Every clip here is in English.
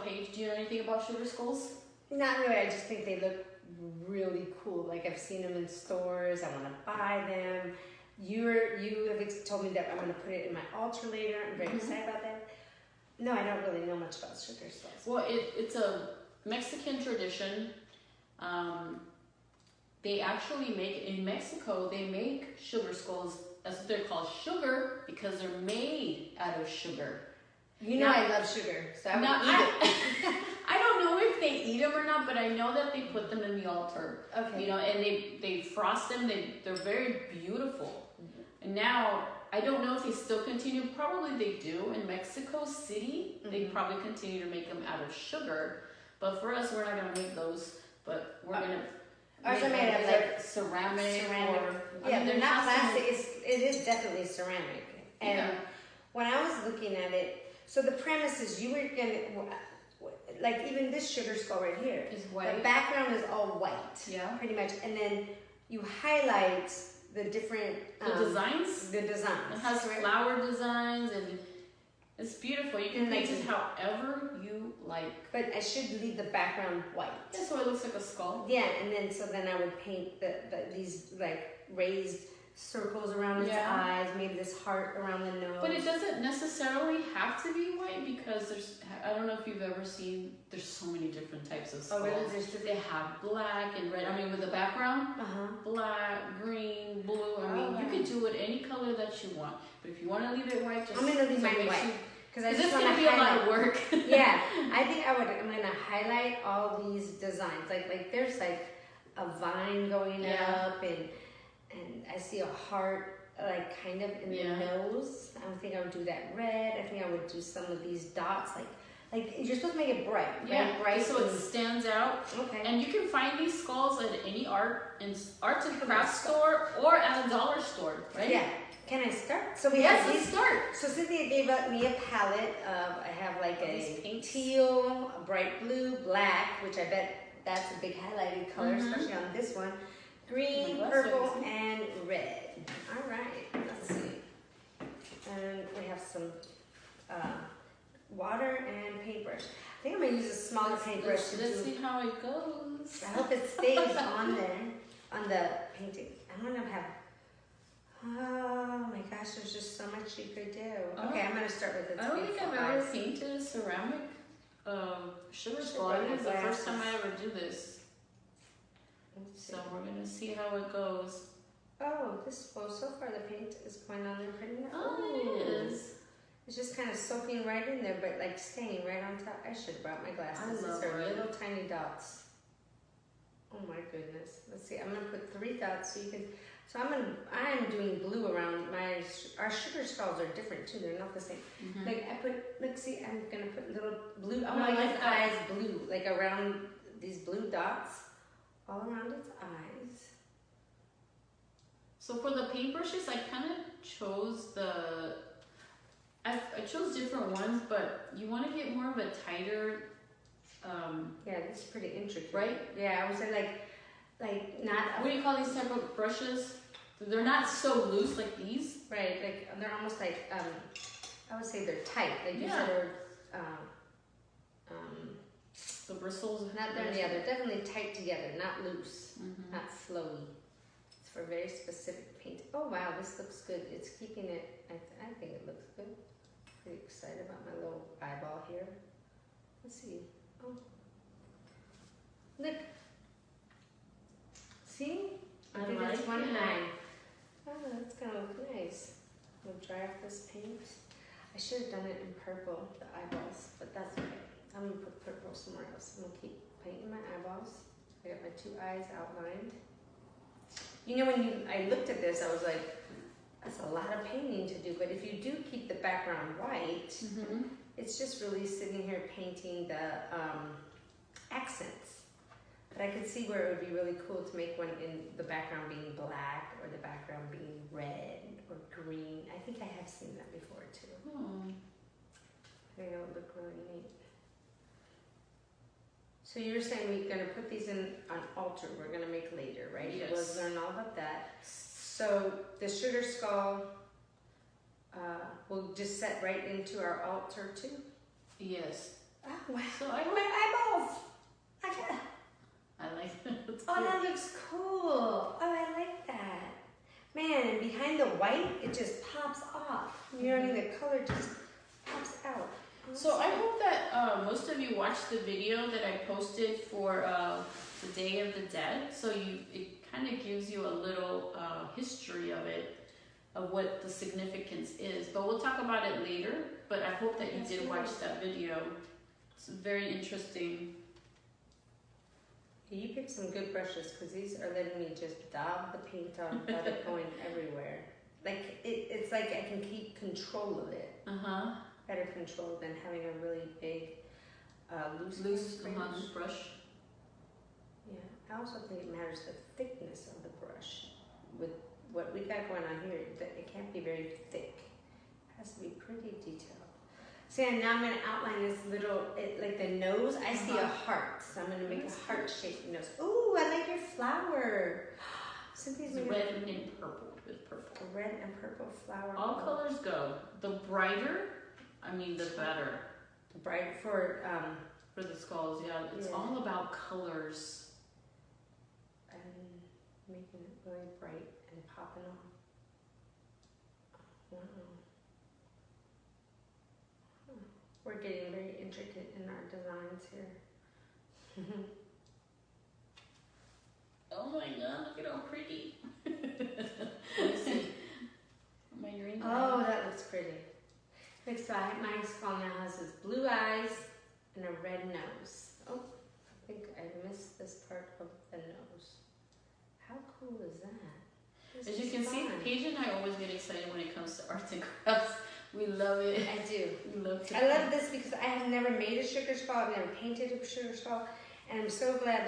Paige, do you know anything about sugar skulls? Not really. I just think they look really cool. Like I've seen them in stores. I want to buy them. You have told me that I'm going to put it in my altar later. I'm very excited about that. No, I don't really know much about sugar skulls. Well, it's a Mexican tradition. They actually make, in Mexico, they make sugar skulls. That's what they're called, sugar, because they're made out of sugar. You know I love sugar, so I would eat it. I don't know if they eat them or not, but I know that they put them in the altar. Okay. You know, and they frost them. They're very beautiful. And now, I don't know if they still continue. Probably they do. In Mexico City, they probably continue to make them out of sugar. But for us, we're not going to make those. But we're going to... Ours are made of like ceramic. Or, yeah, they're not plastic. It is definitely ceramic. And when I was looking at it, so the premise is you were going to... Like even this sugar skull right here. Is white. The background is all white. Yeah. Pretty much. And then you highlight the different... designs? The designs. It has flower designs and it's beautiful. You can paint it however you like. But I should leave the background white. Yeah, so it looks like a skull. Yeah, and then I would paint these like raised circles around its eyes, maybe this heart around the nose. But it doesn't necessarily have to be white because I don't know if you've ever seen, there's so many different types of skulls. Oh, really? They have black and red. I mean, with the background, black, green, blue. I mean, you can do it any color that you want. But if you want to leave it white, just... I'm going to leave mine white. Because it's going to be a lot of work. Yeah, I think I'm going to highlight all these designs. Like there's like a vine going up and I see a heart like kind of in the nose. I think I would do that red. I think I would do some of these dots like you're supposed to make it bright. Yeah, bright so it stands out. Okay. And you can find these skulls at any arts and crafts store or at a dollar store, right? Yeah. Can I start? So we have these. Start. So Cynthia gave me a palette of, I have like a teal, a bright blue, black, which I bet that's a big highlighted color, especially on this one. Green, purple, and red. All right, let's see. And we have some water and paintbrush. I think I'm gonna use a smaller paintbrush. Let's see how it goes. I hope it stays on there, on the painting. I'm gonna have... Oh my gosh, there's just so much you could do. Okay, I'm going to start with this. I don't think I've ever painted a ceramic sugar skull. I think it's the first time I ever do this. So we're going to see how it goes. Oh, so far the paint is going on there pretty nice. Oh, it is. It's just kind of soaking right in there, but like staying right on top. I should have brought my glasses. I love These are little tiny dots. Oh my goodness. Let's see, I'm going to put 3 dots so you can... So I'm doing blue around our sugar skulls are different too. They're not the same. Like see, I'm gonna put little blue. I want its eyes blue, like around these blue dots, all around its eyes. So for the paintbrushes, I kind of chose I chose different ones, but you want to get more of a tighter. Yeah, this is pretty intricate, right? Yeah, I would say like not. What do you call these type of brushes? They're not so loose like these. Right, like they're almost like I would say they're tight. Like you said, the bristles. Not there. Yeah, they're definitely tight together, not loose, not flowy. It's for very specific paint. Oh wow, this looks good. It's keeping it. I think it looks good. Pretty excited about my little eyeball here. Let's see. Oh, look. See? I think it's one eye. Oh, that's gonna look nice. I'm gonna dry off this paint. I should have done it in purple, the eyeballs, but that's okay. I'm gonna put purple somewhere else. I'm gonna keep painting my eyeballs. I got my 2 eyes outlined. You know, when I looked at this, I was like, that's a lot of painting to do. But if you do keep the background white, it's just really sitting here painting the accents. But I could see where it would be really cool to make one in the background being black or the background being red or green. I think I have seen that before too. I think it would look really neat. So you're saying we're going to put these in an altar we're going to make later, right? Yes. We'll learn all about that. So the sugar skull will just set right into our altar too? Yes. Oh, wow. So I behind the white, it just pops off. You know what I mean? The color just pops out. So I hope that most of you watched the video that I posted for the Day of the Dead. So it kind of gives you a little history of it, of what the significance is. But we'll talk about it later. But I hope that you did watch that video. It's very interesting. You picked some good brushes because these are letting me just daub the paint on without it going everywhere. Like it's like I can keep control of it. Better control than having a really big loose brush. Yeah, I also think it matters the thickness of the brush. With what we got going on here, it can't be very thick. It has to be pretty detailed. See, and now I'm going to outline this little, like the nose. I see a heart, so I'm going to make a heart-shaped nose. Ooh, I like your flower. Cynthia's It's red and purple. It's purple. A red and purple flower. All colors go. The brighter, the better. The bright for the skulls, yeah. It's all about colors. And making it really bright and popping off. Wow. We're getting very intricate in our designs here. Oh my god, look at how pretty. Let me see. My green. Oh, that looks pretty. Looks like my skull now has its blue eyes and a red nose. Oh, I think I missed this part of the nose. How cool is that? As you can see, Paige and I always get excited when it comes to arts and crafts. We love it. I do. We love it. I love this because I have never made a sugar skull. I've never painted a sugar skull. And I'm so glad,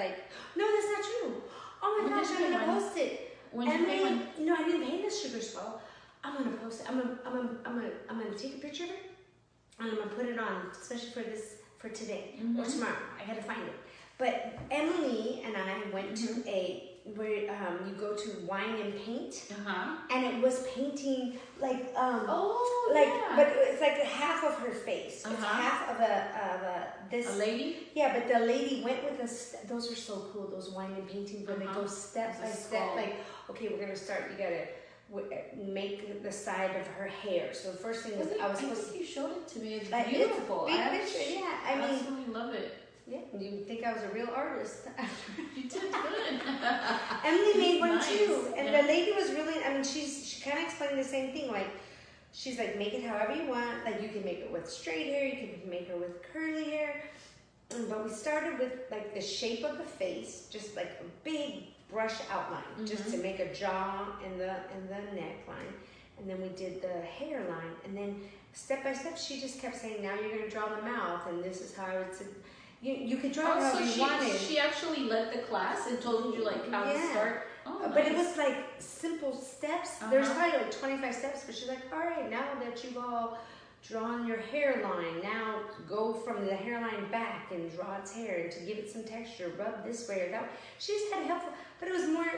no, that's not true. Oh my gosh, I'm going to post it. Emily, no, I didn't paint this sugar skull. I'm going to post it. I'm going to take a picture of it. And I'm going to put it on, especially for today or tomorrow. I got to find it. But Emily and I went to where you go to Wine and Paint, and it was painting but it's like half of her face. It's half of a lady. Yeah, but the lady went with those are so cool. Those wine and paintings where they go step by step. Like, okay, we're gonna start. You gotta make the side of her hair. So the first thing was I think you showed it to me. It's beautiful. I absolutely love it. Yeah, you think I was a real artist. You did good. Emily made one too. And the lady was really, she kind of explained the same thing. Like, she's like, make it however you want. Like, you can make it with straight hair. You can make it with curly hair. But we started with, like, the shape of the face. Just, like, a big brush outline. Just to make a jaw and the neckline. And then we did the hairline. And then, step by step, she just kept saying, now you're going to draw the mouth. And this is how it's... You could draw it however you wanted. She actually led the class and told you how to start. Oh, but it was like simple steps. There's probably like 25 steps, but she's like, all right, now that you've all drawn your hairline, now go from the hairline back and draw its hair and to give it some texture, rub this way or that way. She just had helpful, but it was more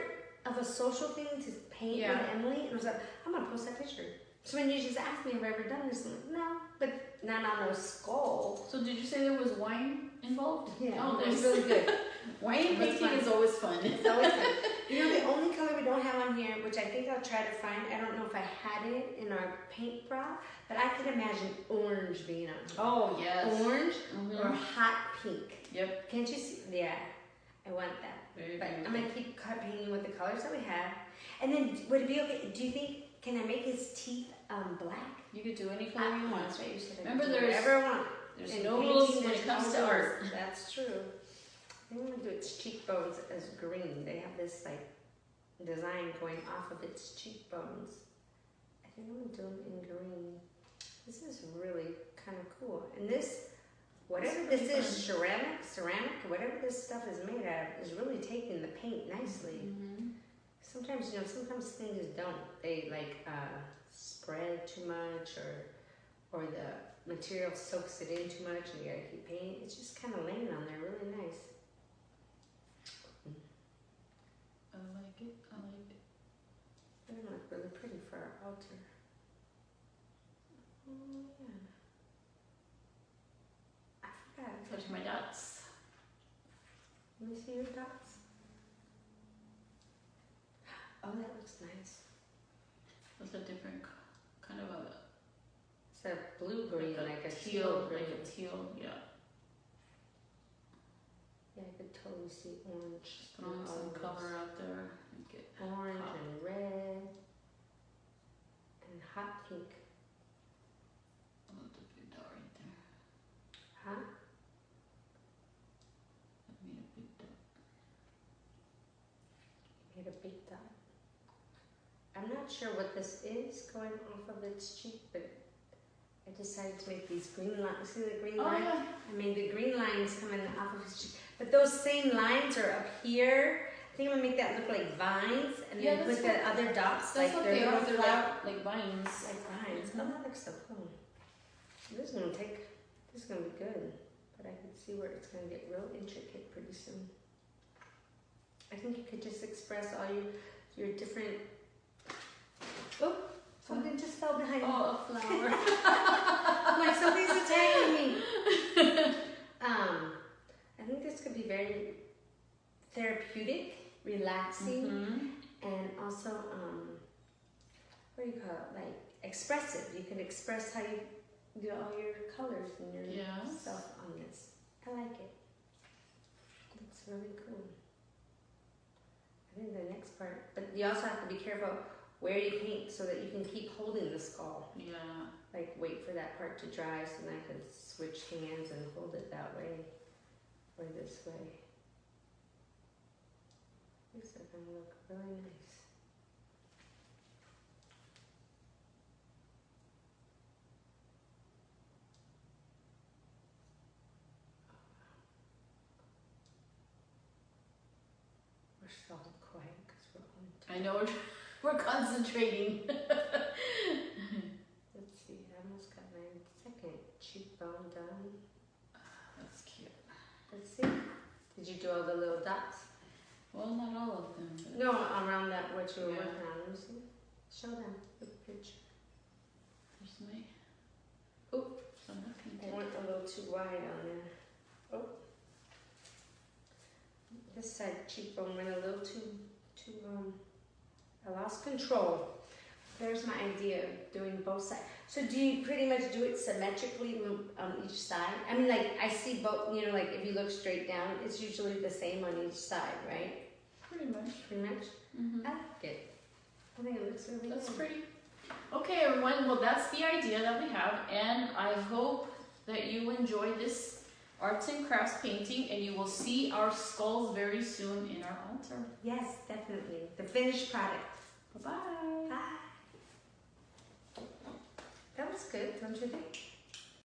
of a social thing to paint with Emily. And I was like, I'm going to post that picture. So when you just asked me if I've ever done this, I'm like, no, but not on a skull. So did you say there was wine involved? Yeah, oh, that's really good. Wine painting is always fun. It's always fun. You know, the only color we don't have on here, which I think I'll try to find, I don't know if I had it in our paint prop, but I could imagine orange being on here. Oh, yes. Orange or hot pink. Yep. Can't you see? Yeah, I want that. But I'm going to keep painting with the colors that we have. And then, would it be okay? Do you think, can I make his teeth black? You could do any color you want. That's right. You said remember, there's no rules when it comes to art. That's true. I think I'm going to do its cheekbones as green. They have this design going off of its cheekbones. I think I'm going to do them in green. This is really kind of cool. And this, whatever this is, ceramic, whatever this stuff is made out of, is really taking the paint nicely. Sometimes, sometimes things don't. They spread too much or the material soaks it in too much and you gotta keep painting. It's just kind of laying on there really nice. I like it. It's gonna look really pretty for our altar. Oh yeah. I forgot. Touch my dots. Let me see your dots. Oh, that looks nice. It's a different kind of a It's a blue-green, like a teal, green. like a teal, yeah. Yeah, I could totally see orange. Throwing some color out there. And get Orange hot. and red and hot pink. Oh, the big dot right there. Huh? I made a big dot. Made a big dot. I'm not sure what this is going off of its cheek, but I decided to make these green lines. See the green line? Yeah. I made the green lines coming off of his cheek. But those same lines are up here. I think I'm gonna make that look like vines, and Yeah, then that's put the other dots That's like what they're they are. little They're flower, like vines. like vines. Mhm. Oh, that looks so cool. This is gonna take. This is gonna be good, but I can see where it's gonna get real intricate pretty soon. I think you could just express all your different. Oh, something just fell behind me. Oh, a flower. I'm like, something's attacking me. I think this could be very therapeutic, relaxing, and also, what do you call it? Like expressive. You can express how you do all your colors and your Yes. stuff on this. I like it. It's really cool. I think the next part, but you also have to be careful where you paint so that you can keep holding the skull. Yeah. Like wait for that part to dry so then I can switch hands and hold it that way or this way. These are gonna look really nice. We're so quiet because we're on. I know we're concentrating. Let's see, I almost got my second cheekbone done. That's cute. Let's see. Did you do all the little dots? Well, not all of them. But No, around that what you were Yeah. working on. Let me see. Show them the picture. Here's my. Oh, So nothing. I went a little too wide on there. Oh. This side cheekbone went a little too, I lost control. There's my idea of doing both sides. So do you pretty much do it symmetrically on each side? I mean, like, I see both, you know, like if you look straight down, it's usually the same on each side, right? Pretty much. Pretty much? Mm-hmm. I like it. I think it looks really That's good. pretty. Okay, everyone. Well, that's the idea that we have, and I hope that you enjoy this arts and crafts painting, and you will see our skulls very soon in our altar. Yes, definitely. The finished product. Bye-bye. Bye. That was good, don't you think?